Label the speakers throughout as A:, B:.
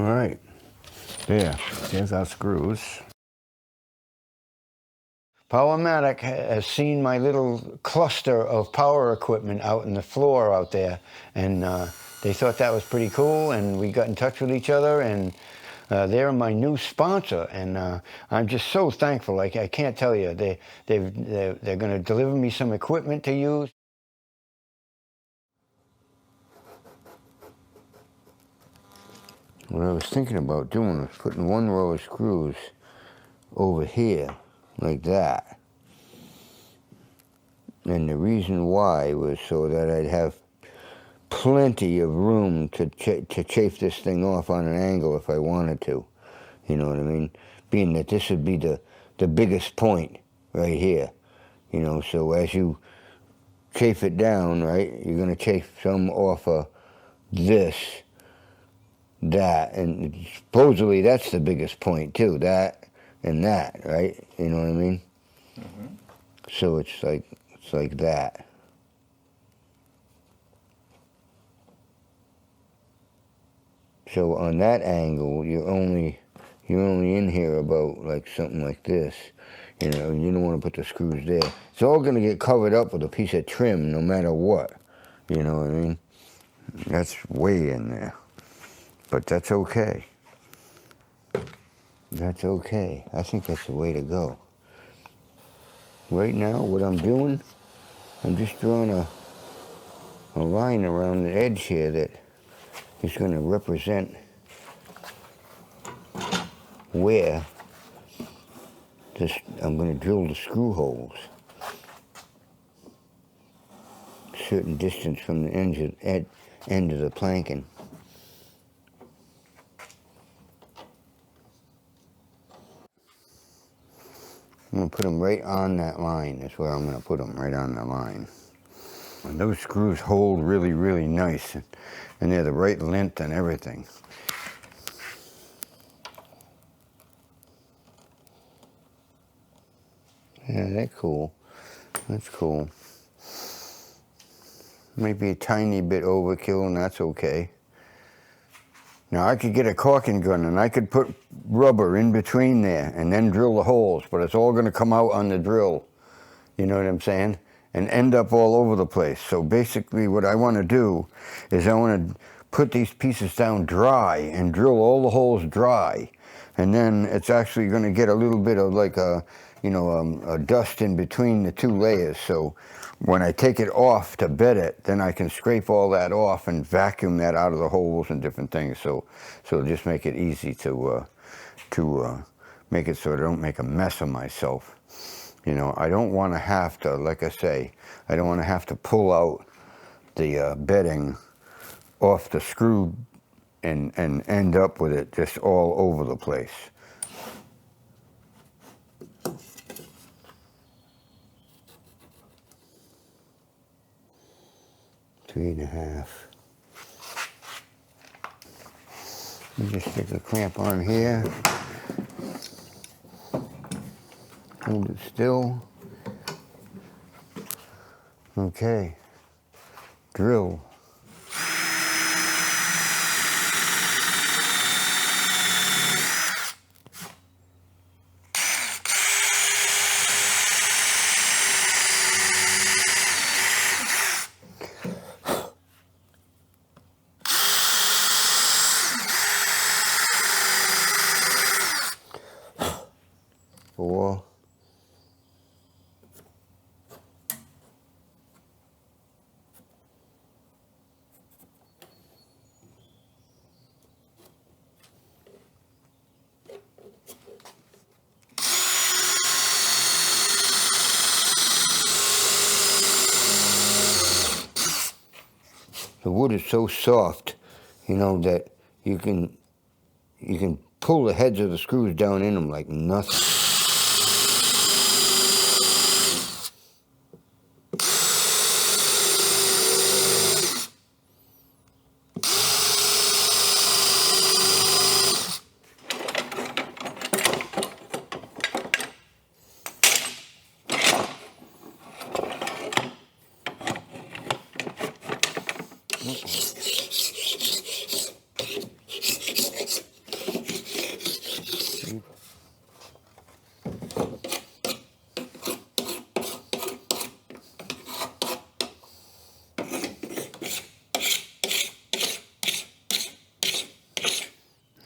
A: All right, there's our screws. Powermatic has seen my little cluster of power equipment out in the floor out there, and they thought that was pretty cool, and we got in touch with each other, and they're my new sponsor, and I'm just so thankful. I can't tell you. They're going to deliver me some equipment to use. What I was thinking about doing was putting one row of screws over here, like that. And the reason why was so that I'd have plenty of room to chafe this thing off on an angle if I wanted to. You know what I mean? Being that this would be the biggest point right here. You know, so as you chafe it down, right, you're going to chafe some off of this, that, and supposedly that's the biggest point too, that and that, right? You know what I mean? Mm-hmm. So it's like that. So on that angle, you're only in here about like something like this. You know, you don't want to put the screws there. It's all going to get covered up with a piece of trim no matter what. You know what I mean? That's way in there. But that's okay. That's okay. I think that's the way to go. Right now, what I'm doing, I'm just drawing a line around the edge here that is going to represent where I'm going to drill the screw holes. Certain distance from the end of the planking. I'm going to put them right on that line. That's where I'm going to put them, right on the line. And those screws hold really, really nice. And they're the right length and everything. Yeah, that's cool. That's cool. Maybe a tiny bit overkill, and that's okay. Now, I could get a caulking gun, and I could put rubber in between there, and then drill the holes, but it's all going to come out on the drill. You know what I'm saying? And end up all over the place. So basically what I want to do is I want to put these pieces down dry and drill all the holes dry. And then it's actually going to get a little bit of like a dust in between the two layers. So when I take it off to bed it, then I can scrape all that off and vacuum that out of the holes and different things. So just make it easy to make it so I don't make a mess of myself. You know, I don't want to have to, like I say, I don't want to have to pull out the bedding off the screw and end up with it just all over the place. Three and a half. You just stick the clamp on here. Hold it still. Okay. Drill. Four. The wood is so soft, you know, that you can pull the heads of the screws down in them like nothing.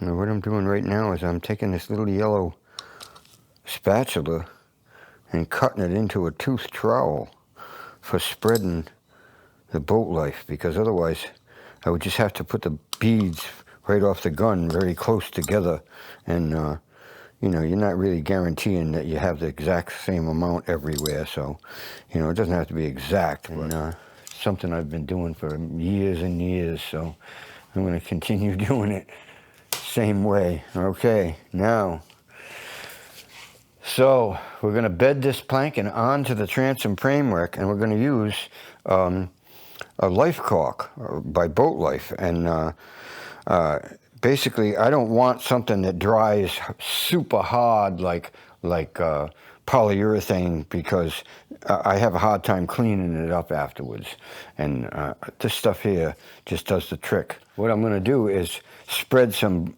A: Now what I'm doing right now is I'm taking this little yellow spatula and cutting it into a tooth trowel for spreading the boat life, because otherwise I would just have to put the beads right off the gun very close together, and you know, you're not really guaranteeing that you have the exact same amount everywhere. So, you know, it doesn't have to be exact, but something I've been doing for years and years, so I'm going to continue doing it same way. Okay, now, so we're going to bed this planking onto the transom framework, and we're going to use a life caulk by Boat Life, and basically I don't want something that dries super hard like polyurethane, because I have a hard time cleaning it up afterwards, and this stuff here just does the trick. What I'm going to do is spread some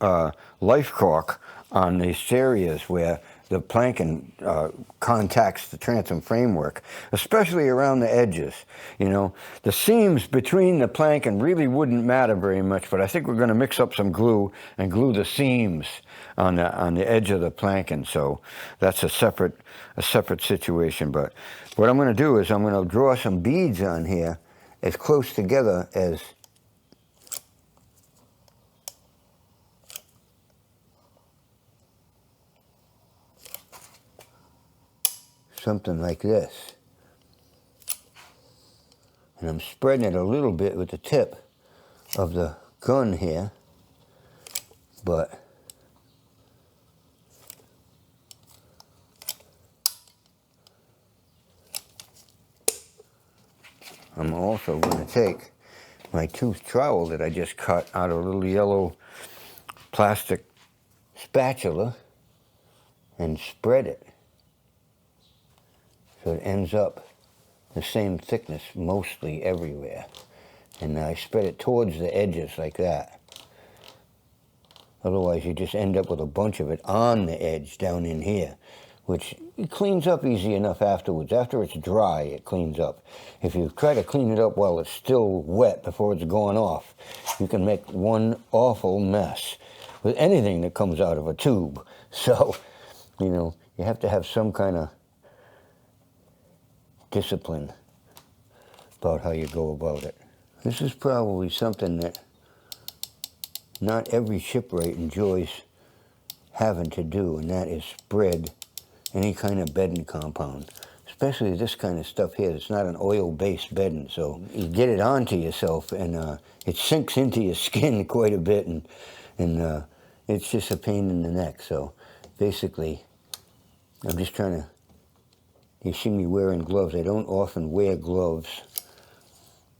A: life caulk on these areas where the planking contacts the transom framework, especially around the edges. You know, the seams between the planking really wouldn't matter very much, but I think we're going to mix up some glue and glue the seams on the edge of the planking. So that's a separate situation. But what I'm going to do is I'm going to draw some beads on here as close together as something like this. And I'm spreading it a little bit with the tip of the gun here, but I'm also going to take my tooth trowel that I just cut out of a little yellow plastic spatula and spread it so it ends up the same thickness mostly everywhere. And I spread it towards the edges like that. Otherwise you just end up with a bunch of it on the edge down in here, which it cleans up easy enough afterwards. After it's dry, it cleans up. If you try to clean it up while it's still wet before it's going off, you can make one awful mess with anything that comes out of a tube. So, you know, you have to have some kind of discipline about how you go about it. This is probably something that not every shipwright enjoys having to do, and that is spread any kind of bedding compound, especially this kind of stuff here. It's not an oil-based bedding, so you get it onto yourself, and it sinks into your skin quite a bit, and it's just a pain in the neck. So basically, I'm just trying to, you see me wearing gloves. I don't often wear gloves,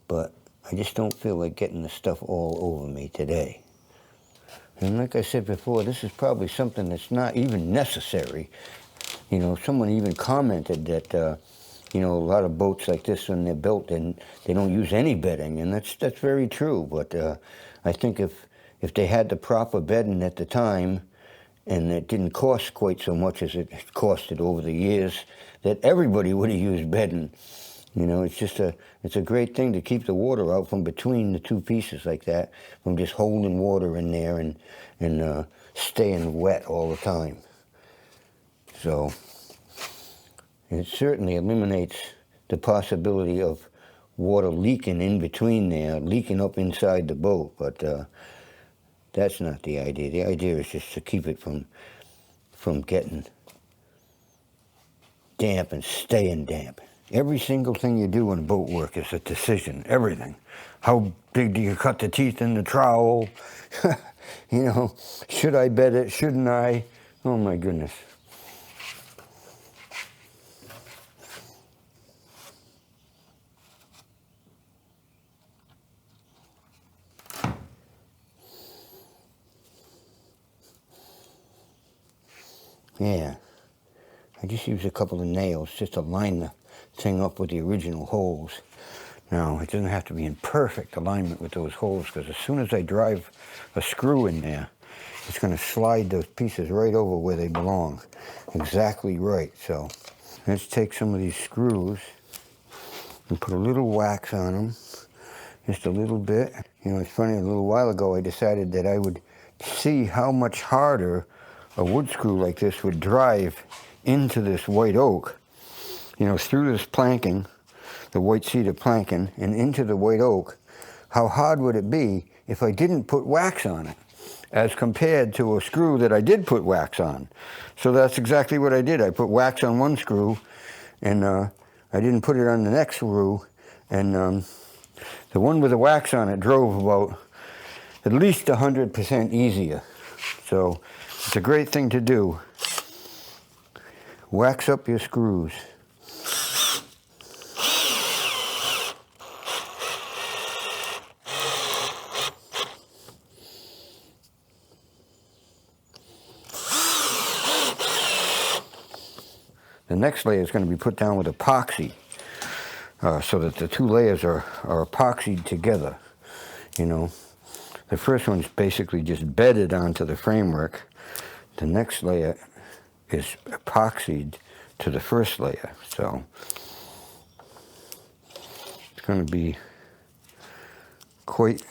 A: but I just don't feel like getting the stuff all over me today. And like I said before, this is probably something that's not even necessary. You know, someone even commented that, you know, a lot of boats like this, when they're built, and they don't use any bedding, and that's very true. But I think if they had the proper bedding at the time, and it didn't cost quite so much as it costed over the years, that everybody would have used bedding. You know, it's a great thing to keep the water out from between the two pieces like that, from just holding water in there and staying wet all the time. So it certainly eliminates the possibility of water leaking in between there, leaking up inside the boat, but that's not the idea. The idea is just to keep it from getting damp and staying damp. Every single thing you do in boat work is a decision, everything. How big do you cut the teeth in the trowel? You know, should I bed it, shouldn't I? Oh my goodness. Yeah, I just use a couple of nails just to line the thing up with the original holes. Now, it doesn't have to be in perfect alignment with those holes, because as soon as I drive a screw in there, it's going to slide those pieces right over where they belong. Exactly right. So let's take some of these screws and put a little wax on them, just a little bit. You know, it's funny, a little while ago I decided that I would see how much harder a wood screw like this would drive into this white oak, you know, through this planking, the white cedar planking, and into the white oak. How hard would it be if I didn't put wax on it, as compared to a screw that I did put wax on? So that's exactly what I did. I put wax on one screw, and I didn't put it on the next screw, and the one with the wax on it drove about at least 100% easier. So it's a great thing to do. Wax up your screws. The next layer is going to be put down with epoxy, so that the two layers are epoxied together. You know, the first one's basically just bedded onto the framework. The next layer is epoxied to the first layer. So it's going to be quite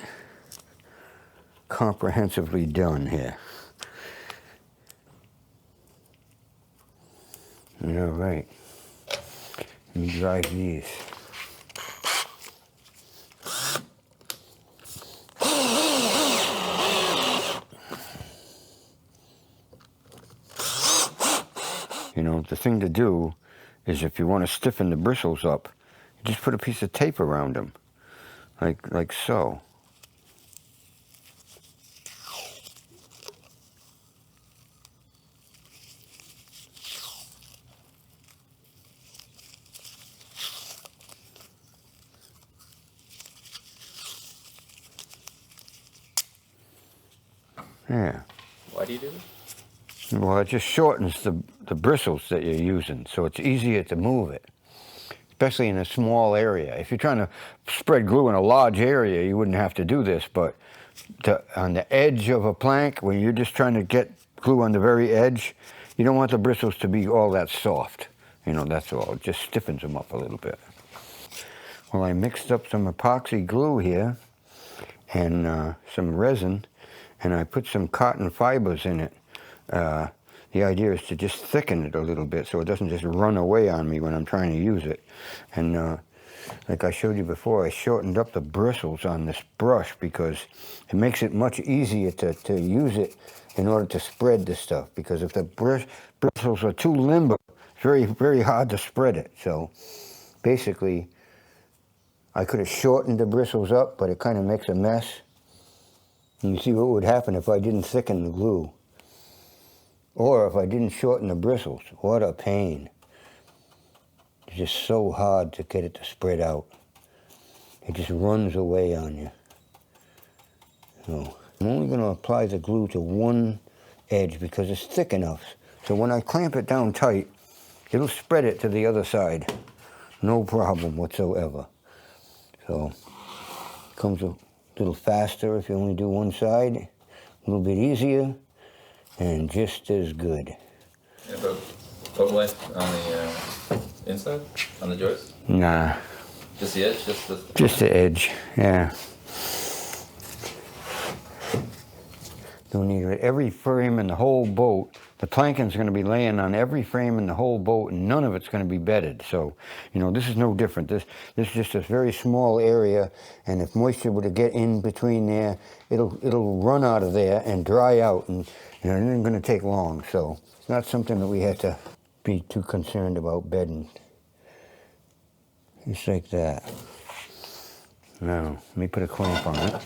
A: comprehensively done here. All right, let me dry these. You know, the thing to do is, if you want to stiffen the bristles up, you just put a piece of tape around them, like so. Yeah.
B: Why do you do this?
A: Well, it just shortens the bristles that you're using, so it's easier to move it, especially in a small area. If you're trying to spread glue in a large area, you wouldn't have to do this, but on the edge of a plank, when you're just trying to get glue on the very edge, you don't want the bristles to be all that soft. You know, that's all. It just stiffens them up a little bit. Well, I mixed up some epoxy glue here and some resin, and I put some cotton fibers in it. The idea is to just thicken it a little bit so it doesn't just run away on me when I'm trying to use it. And like I showed you before, I shortened up the bristles on this brush because it makes it much easier to use it in order to spread this stuff. Because if the bristles are too limber, it's very, very hard to spread it. So basically, I could have shortened the bristles up, but it kind of makes a mess. And you see what would happen if I didn't thicken the glue. Or if I didn't shorten the bristles. What a pain. It's just so hard to get it to spread out. It just runs away on you. So I'm only going to apply the glue to one edge because it's thick enough. So when I clamp it down tight, it'll spread it to the other side. No problem whatsoever. So it comes a little faster if you only do one side. A little bit easier. And just as good.
B: Yeah, but total length on the inside? On the joist?
A: Nah.
B: Just the edge?
A: Just the edge, yeah. Don't need it. Every frame in the whole boat, the planking's going to be laying on every frame in the whole boat, and none of it's going to be bedded. So, you know, this is no different. This is just a very small area, and if moisture were to get in between there, it'll run out of there and dry out, and you know, it isn't going to take long. So it's not something that we have to be too concerned about bedding. Just like that. Now, let me put a clamp on it.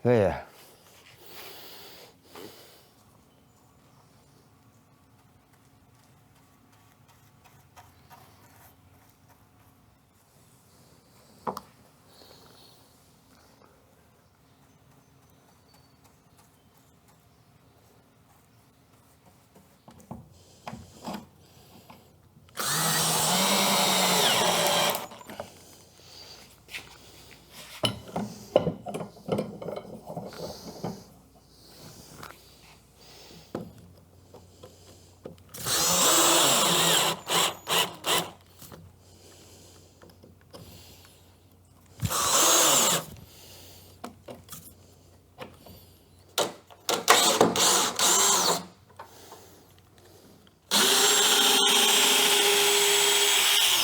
A: There.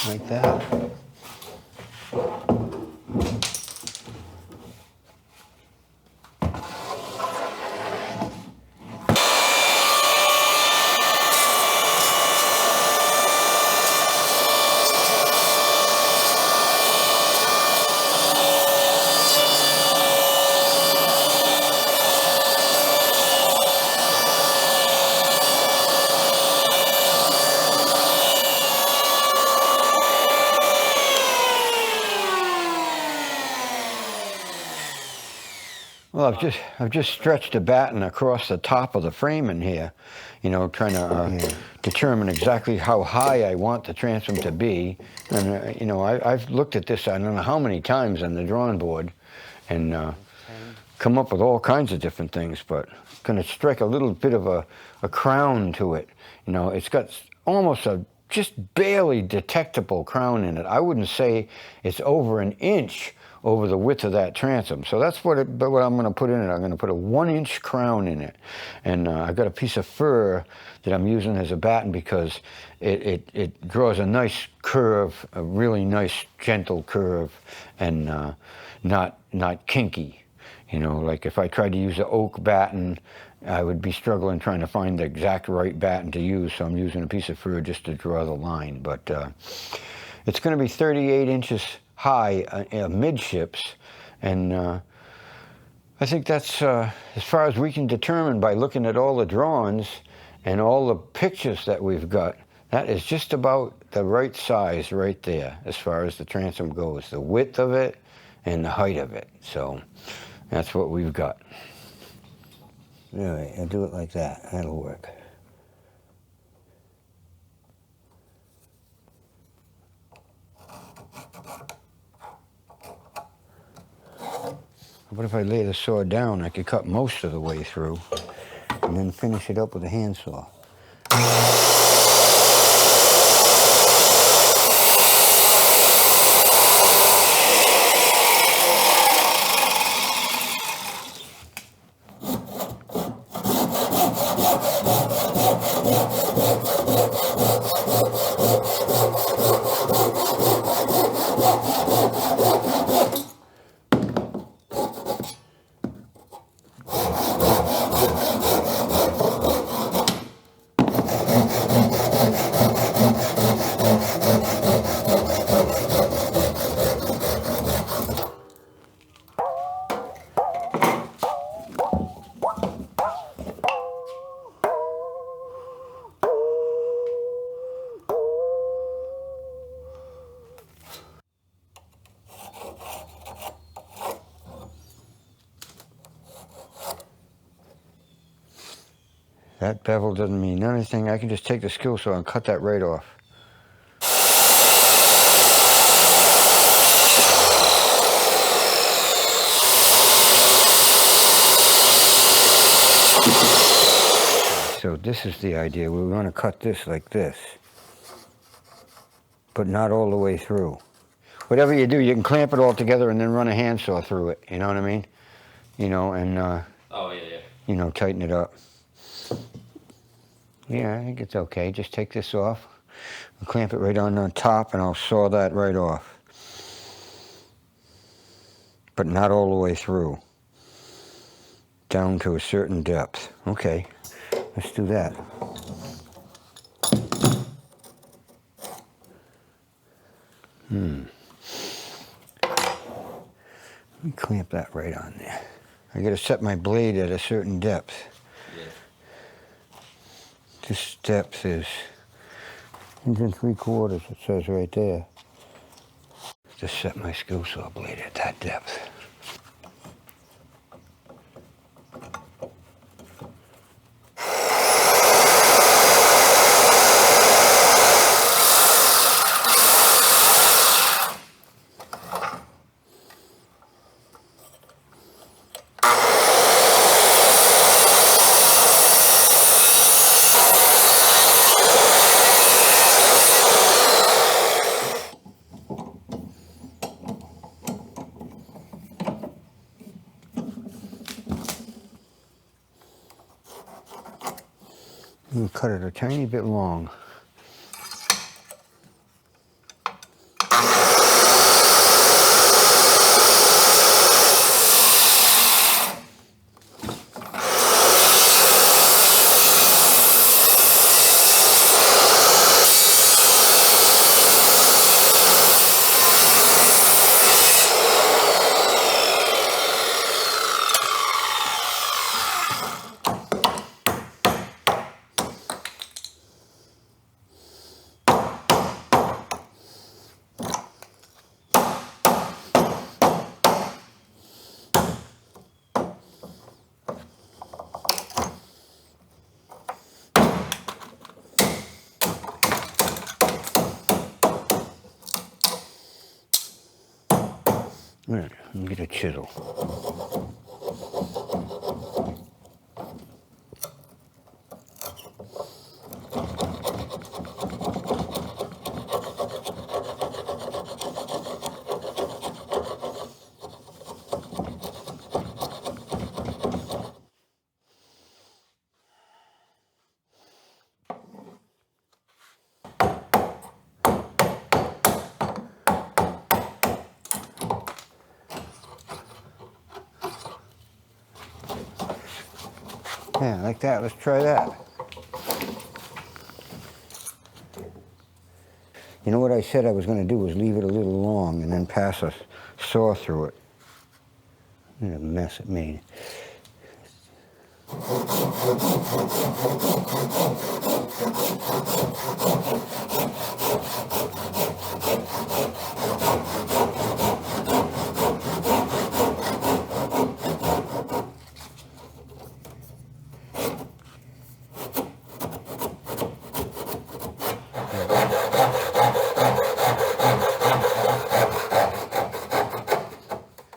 A: Like that. Well, I've just stretched a batten across the top of the frame in here, you know, trying to determine exactly how high I want the transom to be. And you know, I've looked at this I don't know how many times on the drawing board, and come up with all kinds of different things. But I'm going to strike a little bit of a crown to it. You know, it's got almost a just barely detectable crown in it. I wouldn't say it's over an inch over the width of that transom. So that's what I'm going to put in it. I'm going to put a 1-inch crown in it. And I've got a piece of fur that I'm using as a batten because it draws a nice curve, a really nice gentle curve, and not kinky. You know, like if I tried to use an oak batten, I would be struggling trying to find the exact right batten to use. So I'm using a piece of fur just to draw the line. But it's going to be 38 inches high midships, and I think that's as far as we can determine by looking at all the drawings and all the pictures that we've got. That is just about the right size right there as far as the transom goes, the width of it and the height of it. So that's what we've got. All right, I'll do it like that. That'll work. What if I lay the saw down? I could cut most of the way through and then finish it up with a handsaw. That bevel doesn't mean anything. I can just take the skill saw and cut that right off. So this is the idea. We want to cut this like this, but not all the way through. Whatever you do, you can clamp it all together and then run a handsaw through it. You know what I mean? You know, and
B: oh yeah.
A: you know, tighten it up. Yeah, I think it's okay. Just take this off. I'll clamp it right on the top, and I'll saw that right off. But not all the way through. Down to a certain depth. Okay, let's do that. Let me clamp that right on there. I gotta set my blade at a certain depth.
B: Yeah.
A: This depth is 1 3/4, it says right there. Just set my skill saw blade at that depth. I'm gonna cut it a tiny bit long. All right, let me get a chisel. Yeah, like that. Let's try that. You know what I said I was going to do was leave it a little long and then pass a saw through it. What a mess it made.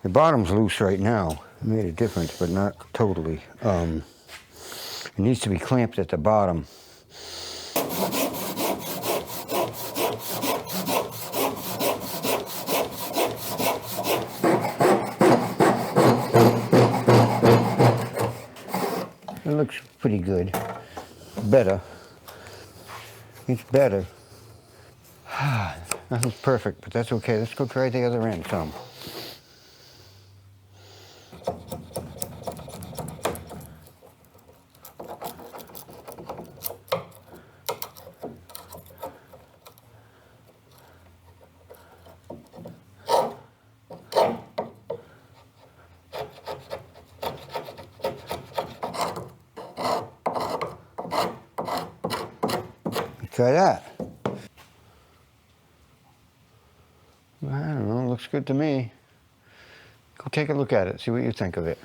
A: The bottom's loose right now. It made a difference, but not totally. It needs to be clamped at the bottom. It looks pretty good. Better. It's better. Nothing's perfect, but that's okay. Let's go try the other end some. Try that. I don't know, looks good to me. Go take a look at it, see what you think of it.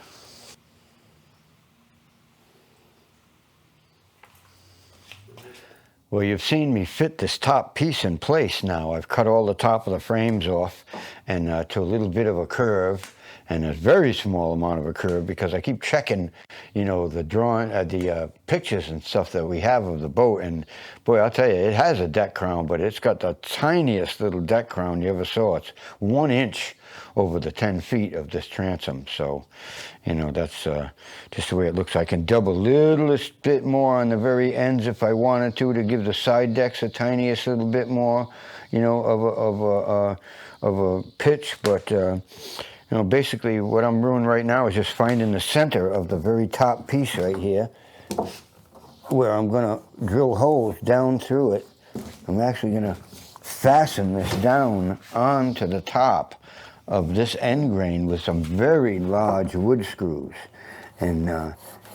A: Well, you've seen me fit this top piece in place now. I've cut all the top of the frames off and to a little bit of a curve, and a very small amount of a curve, because I keep checking, you know, the drawing, the pictures and stuff that we have of the boat. And boy, I'll tell you, it has a deck crown, but it's got the tiniest little deck crown you ever saw. It's 1 inch over the 10 feet of this transom. So, you know, that's just the way it looks. I can double a little bit more on the very ends if I wanted to give the side decks a tiniest little bit more, you know, of a pitch. But you know, basically what I'm doing right now is just finding the center of the very top piece right here, where I'm going to drill holes down through it. I'm actually going to fasten this down onto the top of this end grain with some very large wood screws. And,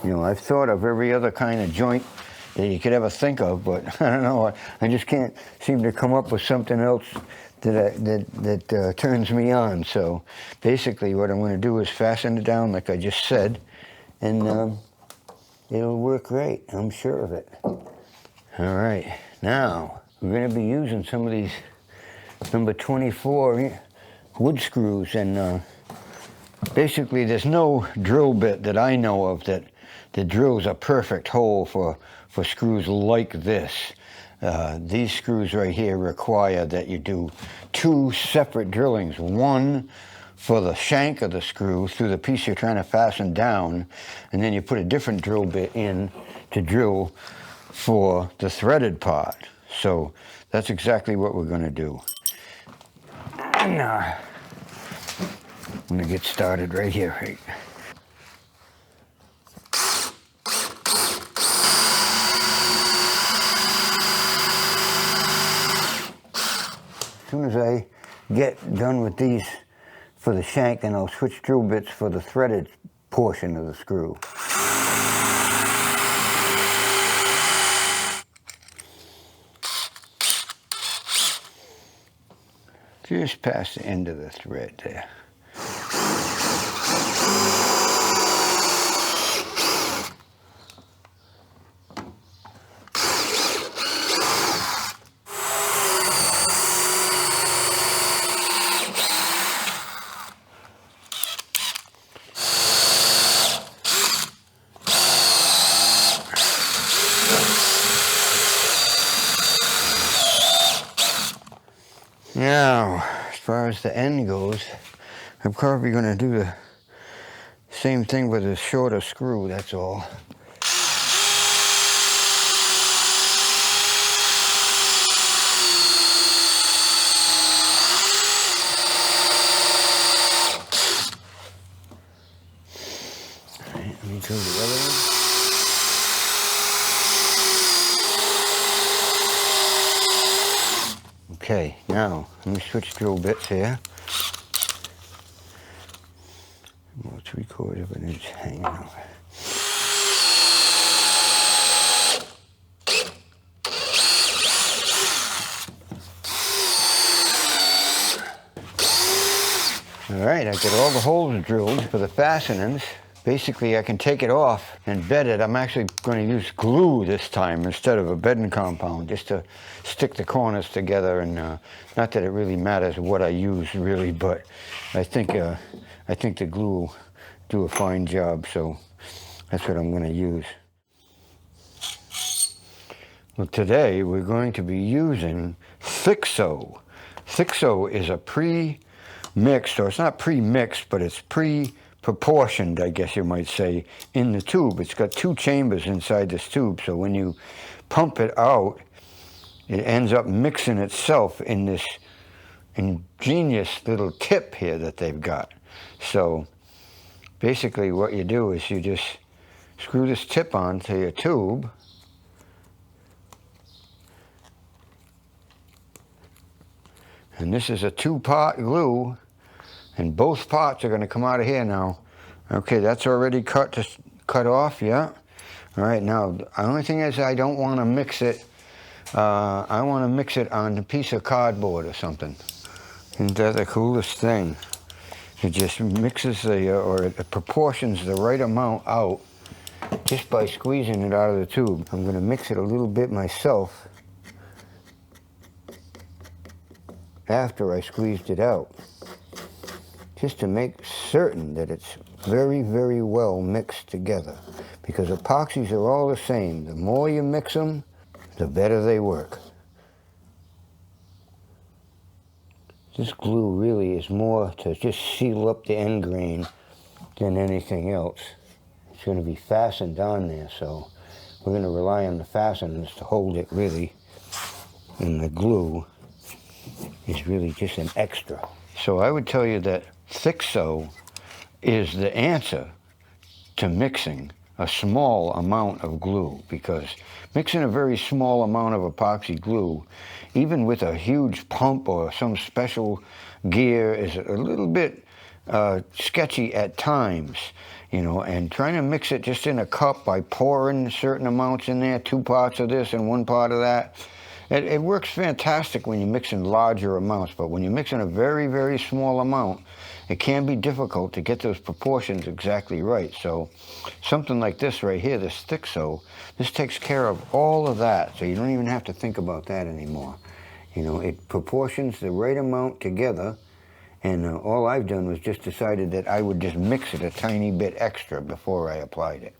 A: you know, I've thought of every other kind of joint that you could ever think of, but I don't know, I just can't seem to come up with something else that turns me on. So basically what I'm going to do is fasten it down like I just said, and it'll work great, I'm sure of it. All right, now we're going to be using some of these number 24 wood screws, and basically there's no drill bit that I know of that drills a perfect hole for screws like this. These screws right here require that you do 2 separate drillings, one for the shank of the screw through the piece you're trying to fasten down, and then you put a different drill bit in to drill for the threaded part. So that's exactly what we're going to do. And I'm going to get started right here. Right? As soon as I get done with these for the shank, then I'll switch drill bits for the threaded portion of the screw. Just past the end of the thread there. Now, as far as the end goes, I'm probably going to do the same thing with a shorter screw, that's all. All right, let me do the other one. Okay, now let me switch drill bits here. Well, 3/4 of an inch hanging out. All right, I got all the holes drilled for the fastenings. Basically, I can take it off and bed it. I'm actually going to use glue this time instead of a bedding compound, just to stick the corners together. And not that it really matters what I use, really, but I think the glue will do a fine job. So that's what I'm going to use. Well, today we're going to be using Thixo. Thixo is a pre-mixed, or it's not pre-mixed, but it's proportioned, I guess you might say, in the tube. It's got 2 chambers inside this tube, so when you pump it out, it ends up mixing itself in this ingenious little tip here that they've got. So basically what you do is you just screw this tip onto your tube, and this is a 2-part glue, and both parts are going to come out of here now. Okay, that's already cut off, yeah. All right, now the only thing is I don't want to mix it. I want to mix it on a piece of cardboard or something. Isn't that the coolest thing? It just mixes or it proportions the right amount out just by squeezing it out of the tube. I'm going to mix it a little bit myself after I squeezed it out, just to make certain that it's very, very well mixed together, because epoxies are all the same. The more you mix them, the better they work. This glue really is more to just seal up the end grain than anything else. It's going to be fastened on there, so we're going to rely on the fasteners to hold it really, and the glue is really just an extra. So I would tell you that Thixo is the answer to mixing a small amount of glue, because mixing a very small amount of epoxy glue, even with a huge pump or some special gear, is a little bit sketchy at times, you know. And trying to mix it just in a cup by pouring certain amounts in there, 2 parts of this and 1 part of that, it works fantastic when you mix in larger amounts, but when you mix in a very, very small amount, it can be difficult to get those proportions exactly right. So something like this right here, this thick sew, this takes care of all of that, so you don't even have to think about that anymore. You know, it proportions the right amount together, and all I've done was just decided that I would just mix it a tiny bit extra before I applied it.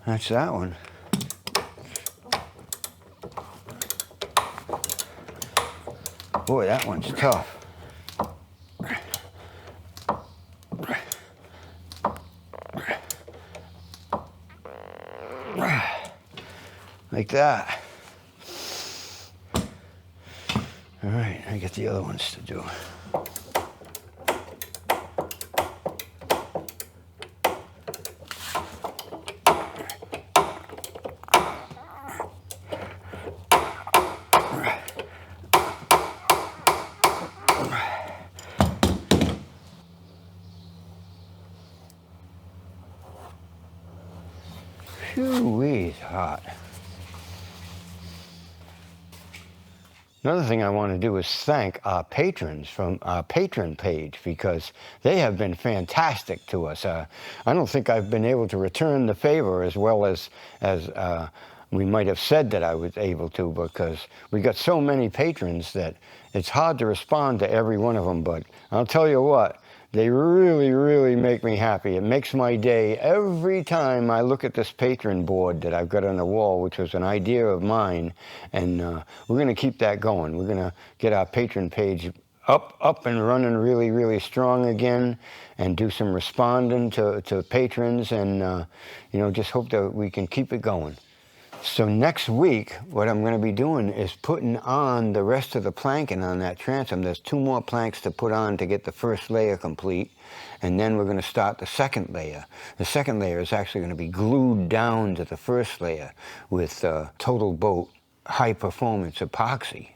A: That's that one. Boy, that one's tough. Like that. All right, I get the other ones to do. Phew-wee, it's hot. Another thing I want to do is thank our patrons from our Patron page, because they have been fantastic to us. I don't think I've been able to return the favor as well as we might have said that I was able to, because we got so many patrons that it's hard to respond to every one of them. But I'll tell you what, they really, really make me happy. It makes my day every time I look at this patron board that I've got on the wall, which was an idea of mine, and we're going to keep that going. We're going to get our patron page up and running really, really strong again, and do some responding to patrons, and you know, just hope that we can keep it going. So next week, what I'm going to be doing is putting on the rest of the planking on that transom. There's 2 more planks to put on to get the first layer complete, and then we're going to start the second layer. The second layer is actually going to be glued down to the first layer with Total Boat high performance epoxy.